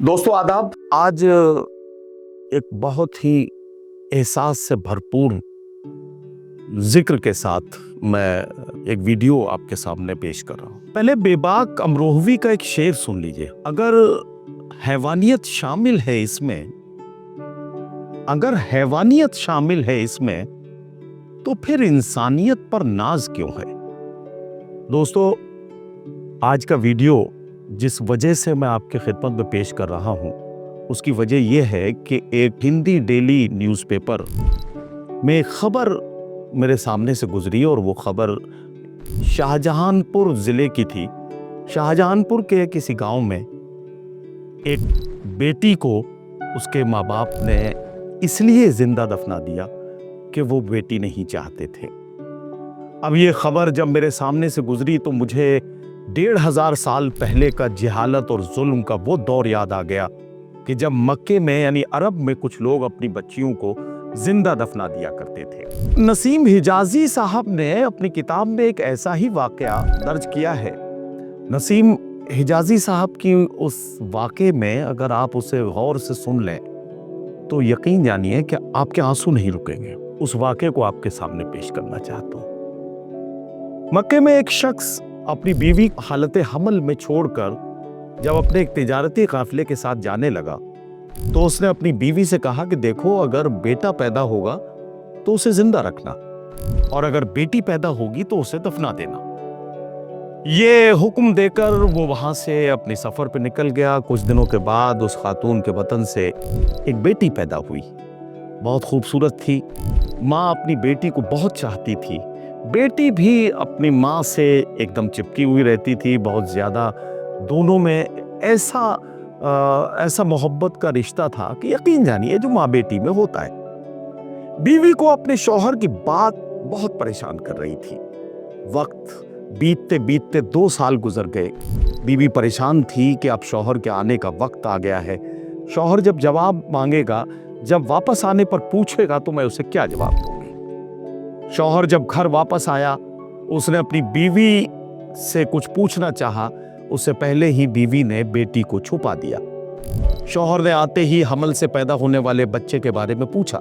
दोस्तों आदाब। आज एक बहुत ही एहसास से भरपूर जिक्र के साथ मैं एक वीडियो आपके सामने पेश कर रहा हूं। पहले बेबाक अमरोहवी का एक शेर सुन लीजिए। अगर हैवानियत शामिल है इसमें तो फिर इंसानियत पर नाज क्यों है। दोस्तों, आज का वीडियो जिस वजह से मैं आपके खिदमत में पेश कर रहा हूं, उसकी वजह यह है कि एक हिंदी डेली न्यूज़पेपर में एक खबर मेरे सामने से गुजरी और वो खबर शाहजहानपुर ज़िले की थी। शाहजहानपुर के किसी गांव में एक बेटी को उसके माँ बाप ने इसलिए जिंदा दफना दिया कि वो बेटी नहीं चाहते थे। अब ये खबर जब मेरे सामने से गुजरी तो मुझे 1500 साल पहले का जिहालत और जुल्म का वो दौर याद आ गया कि जब मक्के में यानी अरब में कुछ लोग अपनी बच्चियों को जिंदा दफना दिया करते थे। नसीम हिजाजी साहब ने अपनी किताब में एक ऐसा ही वाकया दर्ज किया है। नसीम हिजाजी साहब की उस वाकये में अगर आप उसे गौर से सुन लें तो यकीन जानिए कि आपके आंसू नहीं रुकेंगे। उस वाकये को आपके सामने पेश करना चाहता हूं। मक्के में एक शख्स अपनी बीवी हालत हमल में छोड़कर जब अपने एक तिजारती काफिले के साथ जाने लगा तो उसने अपनी बीवी से कहा कि देखो, अगर बेटा पैदा होगा तो उसे जिंदा रखना और अगर बेटी पैदा होगी तो उसे दफना देना। ये हुक्म देकर वो वहां से अपने सफर पे निकल गया। कुछ दिनों के बाद उस खातून के वतन से एक बेटी पैदा हुई। बहुत खूबसूरत थी। माँ अपनी बेटी को बहुत चाहती थी। बेटी भी अपनी माँ से एकदम चिपकी हुई रहती थी, बहुत ज्यादा। दोनों में ऐसा मोहब्बत का रिश्ता था कि यकीन जानिए जो माँ बेटी में होता है। बीवी को अपने शौहर की बात बहुत परेशान कर रही थी। वक्त बीतते बीतते 2 साल गुजर गए। बीवी परेशान थी कि अब शौहर के आने का वक्त आ गया है। शौहर जब जवाब मांगेगा, जब वापस आने पर पूछेगा तो मैं उसे क्या जवाब दूंगी। शौहर जब घर वापस आया, उसने अपनी बीवी से कुछ पूछना चाहा, उससे पहले ही बीवी ने बेटी को छुपा दिया। शौहर ने आते ही हमल से पैदा होने वाले बच्चे के बारे में पूछा।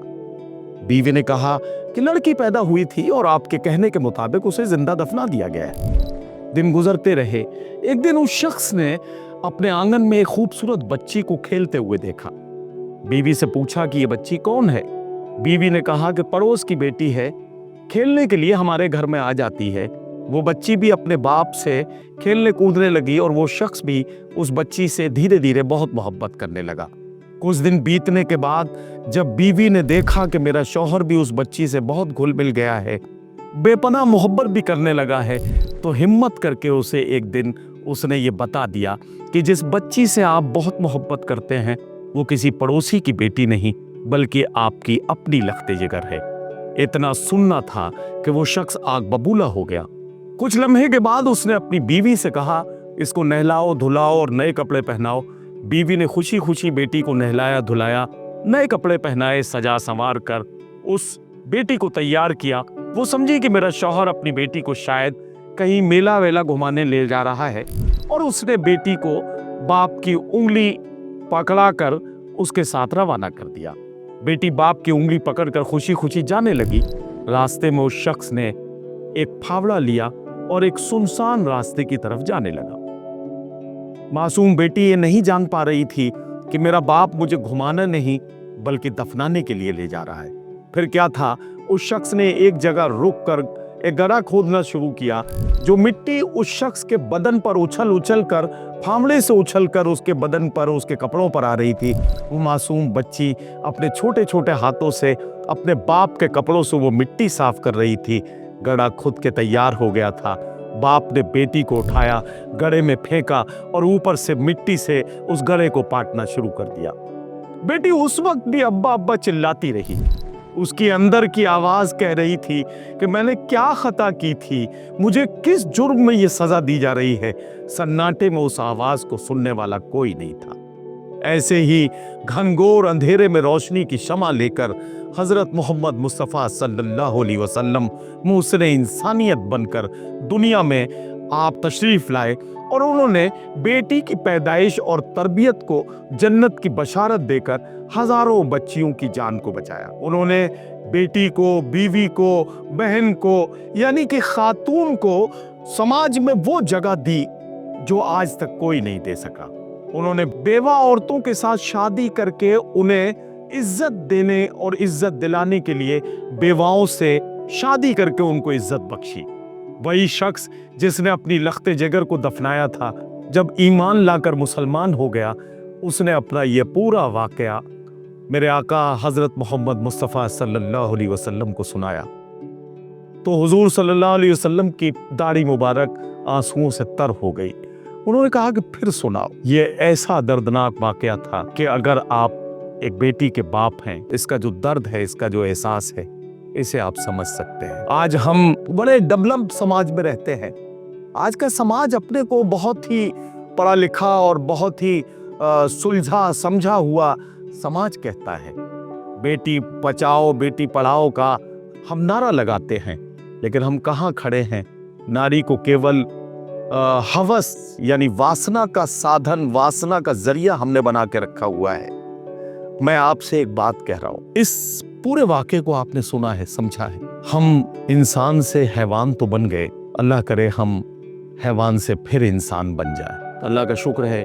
बीवी ने कहा कि लड़की पैदा हुई थी और आपके कहने के मुताबिक उसे जिंदा दफना दिया गया है। दिन गुजरते रहे। एक दिन उस शख्स ने अपने आंगन में एक खूबसूरत बच्ची को खेलते हुए देखा। बीवी से पूछा कि ये बच्ची कौन है। बीवी ने कहा कि पड़ोस की बेटी है, खेलने के लिए हमारे घर में आ जाती है। वो बच्ची भी अपने बाप से खेलने कूदने लगी और वो शख्स भी उस बच्ची से धीरे धीरे बहुत मोहब्बत करने लगा। कुछ दिन बीतने के बाद जब बीवी ने देखा कि मेरा शौहर भी उस बच्ची से बहुत घुल मिल गया है, बेपनाह मोहब्बत भी करने लगा है, तो हिम्मत करके उसे एक दिन उसने ये बता दिया कि जिस बच्ची से आप बहुत मोहब्बत करते हैं वो किसी पड़ोसी की बेटी नहीं बल्कि आपकी अपनी लख्ते जिगर है। इतना सुनना था कि वो शख्स आग बबूला हो गया। कुछ लम्हे के बाद उसने अपनी बीवी से कहा, इसको नहलाओ धुलाओ और नए कपड़े पहनाओ। बीवी ने खुशी खुशी बेटी को नहलाया धुलाया, नए कपड़े पहनाए, सजा संवार कर उस बेटी को तैयार किया। वो समझी कि मेरा शौहर अपनी बेटी को शायद कहीं मेला वेला घुमाने ले जा रहा है और उसने बेटी को बाप की उंगली पकड़ाकर उसके साथ रवाना कर दिया। बेटी बाप की उंगली पकड़कर खुशी खुशी जाने लगी। रास्ते में उस शख्स ने एक फावड़ा लिया और एक सुनसान रास्ते की तरफ जाने लगा। मासूम बेटी ये नहीं जान पा रही थी कि मेरा बाप मुझे घुमाना नहीं बल्कि दफनाने के लिए ले जा रहा है। फिर क्या था, उस शख्स ने एक जगह रुक कर एक गड्ढा खोदना शुरू किया। जो मिट्टी उस शख्स के बदन पर उछल कर फावड़े से उछल कर उसके बदन पर उसके कपड़ों पर आ रही थी, वो मासूम बच्ची अपने छोटे छोटे हाथों से अपने बाप के कपड़ों से वो मिट्टी साफ कर रही थी। गड्ढा खुद के तैयार हो गया था। बाप ने बेटी को उठाया, गड्ढे में फेंका और ऊपर से मिट्टी से उस गड्ढे को पाटना शुरू कर दिया। बेटी उस वक्त भी अब्बा अब्बा चिल्लाती रही। उसकी अंदर की आवाज कह रही थी कि मैंने क्या खता की थी, मुझे किस जुर्म में ये सजा दी जा रही है। सन्नाटे में उस आवाज को सुनने वाला कोई नहीं था। ऐसे ही घनघोर अंधेरे में रोशनी की शमा लेकर हजरत मोहम्मद मुस्तफ़ा सल्लल्लाहु अलैहि वसल्लम मुहसिन इंसानियत बनकर दुनिया में आप तशरीफ लाए और उन्होंने बेटी की पैदाइश और तरबियत को जन्नत की बशारत देकर हजारों बच्चियों की जान को बचाया। उन्होंने बेटी को, बीवी को, बहन को, यानी कि खातून को समाज में वो जगह दी जो आज तक कोई नहीं दे सका। उन्होंने बेवा औरतों के साथ शादी करके उन्हें इज्जत देने और इज्जत दिलाने के लिए बेवाओं से शादी करके उनको इज्जत बख्शी। वही शख्स जिसने अपनी लख्ते जिगर को दफनाया था, जब ईमान लाकर मुसलमान हो गया, उसने अपना यह पूरा वाकया मेरे आका हजरत मोहम्मद मुस्तफ़ा सल्लल्लाहु अलैहि वसल्लम को सुनाया तो हुजूर सल्लल्लाहु अलैहि वसल्लम की दाढ़ी मुबारक आंसुओं से तर हो गई। उन्होंने कहा कि फिर सुनाओ। ये ऐसा दर्दनाक वाकया था कि अगर आप एक बेटी के बाप हैं, इसका जो दर्द है, इसका जो एहसास है, इसे आप समझ सकते हैं। आज हम बड़े डबलम समाज में रहते हैं। आज का समाज अपने को बहुत ही पढ़ा लिखा और बहुत ही सुलझा समझा हुआ समाज कहता है। बेटी बचाओ बेटी पढ़ाओ का हम नारा लगाते हैं, लेकिन हम कहाँ खड़े हैं? नारी को केवल हवस यानी वासना का साधन, वासना का जरिया हमने बना के रखा हुआ है। मैं आपसे एक बात कह रहा हूं, इस पूरे वाक़े को आपने सुना है, समझा है। हम इंसान से हैवान तो बन गए, अल्लाह करे हम हैवान से फिर इंसान बन जाए। अल्लाह का शुक्र है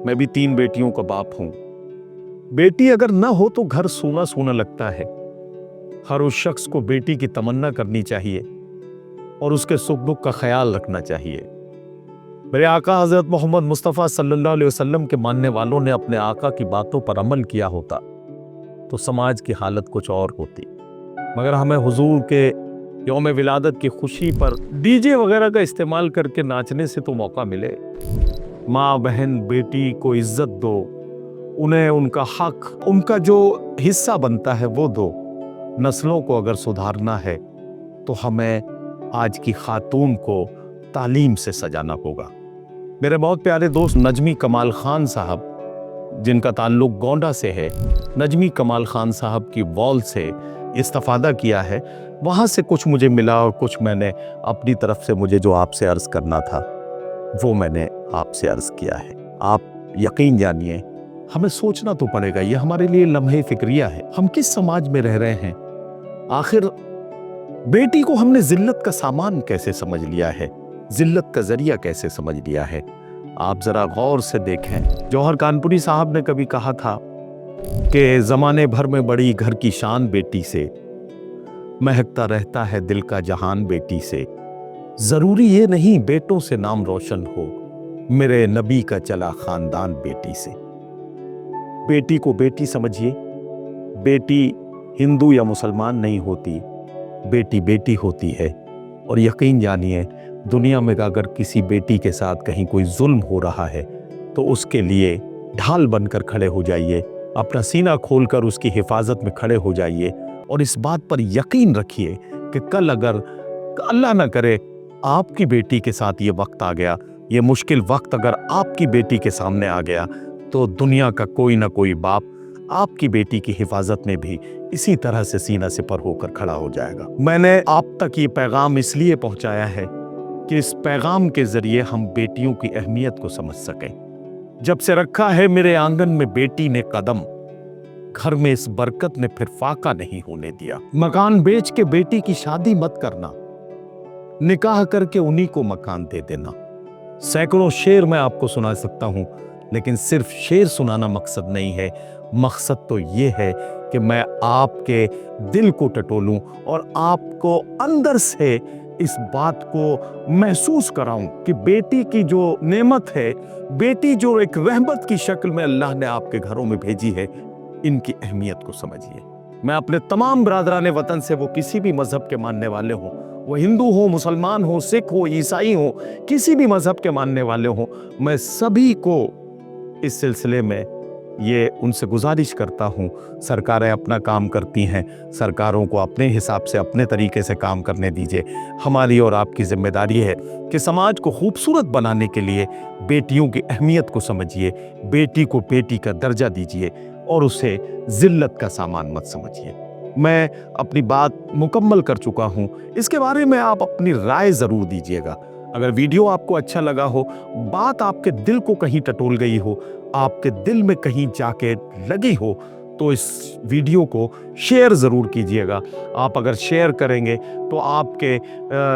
मैं भी 3 बेटियों का बाप हूं। बेटी अगर ना हो तो घर सूना सूना लगता है। हर उस शख्स को बेटी की तमन्ना करनी चाहिए और उसके सुख दुख का ख्याल रखना चाहिए। मेरे आका हजरत मोहम्मद मुस्तफ़ा सल्लल्लाहु अलैहि वसल्लम के मानने वालों ने अपने आका की बातों पर अमल किया होता तो समाज की हालत कुछ और होती। मगर हमें हुजूर के यौम विलादत की खुशी पर डीजे वगैरह का इस्तेमाल करके नाचने से तो मौका मिले। माँ बहन बेटी को इज्जत दो, उन्हें उनका हक, उनका जो हिस्सा बनता है वो दो। नस्लों को अगर सुधारना है तो हमें आज की खातून को तालीम से सजाना होगा। मेरे बहुत प्यारे दोस्त नजमी कमाल खान साहब, जिनका ताल्लुक गोंडा से है, नजमी कमाल खान साहब की वॉल से इस्तेफादा किया है। वहाँ से कुछ मुझे मिला और कुछ मैंने अपनी तरफ से मुझे जो आपसे अर्ज़ करना था वो मैंने आपसे अर्ज़ किया है। आप यकीन जानिए, हमें सोचना तो पड़ेगा, ये हमारे लिए लम्हे फिक्रिया है। हम किस समाज में रह रहे हैं? आखिर बेटी को हमने जिल्लत का सामान कैसे समझ लिया है, जिल्लत का जरिया कैसे समझ लिया है? आप जरा गौर से देखें। जौहर कानपुरी साहब ने कभी कहा था कि जमाने भर में बड़ी घर की शान बेटी से, महकता रहता है दिल का जहान बेटी से। जरूरी ये नहीं बेटों से नाम रोशन हो, मेरे नबी का चला खानदान बेटी से। बेटी को बेटी समझिए। बेटी हिंदू या मुसलमान नहीं होती, बेटी बेटी होती है। और यकीन जानिए, दुनिया में अगर किसी बेटी के साथ कहीं कोई जुल्म हो रहा है तो उसके लिए ढाल बनकर खड़े हो जाइए, अपना सीना खोलकर उसकी हिफाजत में खड़े हो जाइए और इस बात पर यकीन रखिए कि कल अगर अल्लाह ना करे आपकी बेटी के साथ ये वक्त आ गया, ये मुश्किल वक्त अगर आपकी बेटी के सामने आ गया, तो दुनिया का कोई ना कोई बाप आपकी बेटी की हिफाजत में भी इसी तरह से सीना से पर होकर खड़ा हो जाएगा। मैंने आप तक ये पैगाम इसलिए पहुंचाया है कि इस पैगाम के जरिए हम बेटियों की अहमियत को समझ सकें। जब से रखा है मेरे आंगन में बेटी ने कदम, घर में इस बरकत ने फिर फाका नहीं होने दिया। मकान बेच के बेटी की शादी मत करना, निकाह करके उन्हीं को मकान दे देना। सैकड़ों शेर मैं आपको सुना सकता हूं, लेकिन सिर्फ शेर सुनाना मकसद नहीं है। मकसद तो ये है कि मैं आपके दिल को टटोलूं और आपको अंदर से इस बात को महसूस कराऊं कि बेटी की जो नेमत है, बेटी जो एक रहमत की शक्ल में अल्लाह ने आपके घरों में भेजी है, इनकी अहमियत को समझिए। मैं अपने तमाम बरादरान वतन से, वो किसी भी मजहब के मानने वाले हों, वो हिंदू हो, मुसलमान हो, सिख हो, ईसाई हो, किसी भी मजहब के मानने वाले हों, मैं सभी को इस सिलसिले में ये उनसे गुजारिश करता हूँ। सरकारें अपना काम करती हैं, सरकारों को अपने हिसाब से अपने तरीके से काम करने दीजिए। हमारी और आपकी जिम्मेदारी है कि समाज को खूबसूरत बनाने के लिए बेटियों की अहमियत को समझिए, बेटी को बेटी का दर्जा दीजिए और उसे जिल्लत का सामान मत समझिए। मैं अपनी बात मुकम्मल कर चुका हूँ, इसके बारे में आप अपनी राय ज़रूर दीजिएगा। अगर वीडियो आपको अच्छा लगा हो, बात आपके दिल को कहीं टटोल गई हो, आपके दिल में कहीं जाके लगी हो, तो इस वीडियो को शेयर ज़रूर कीजिएगा। आप अगर शेयर करेंगे तो आपके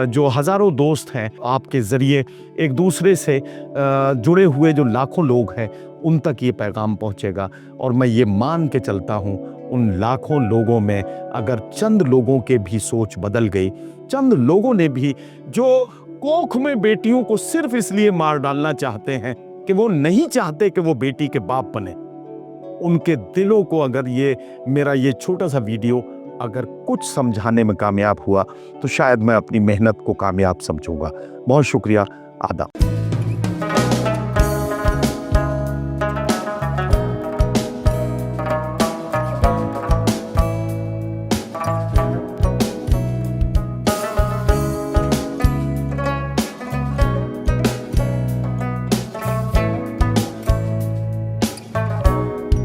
जो हज़ारों दोस्त हैं, आपके ज़रिए एक दूसरे से जुड़े हुए जो लाखों लोग हैं, उन तक ये पैगाम पहुंचेगा। और मैं ये मान के चलता हूं, उन लाखों लोगों में अगर चंद लोगों के भी सोच बदल गई, चंद लोगों ने भी जो कोख में बेटियों को सिर्फ इसलिए मार डालना चाहते हैं कि वो नहीं चाहते कि वो बेटी के बाप बने, उनके दिलों को अगर ये मेरा ये छोटा सा वीडियो अगर कुछ समझाने में कामयाब हुआ, तो शायद मैं अपनी मेहनत को कामयाब समझूंगा। बहुत शुक्रिया। आदाब।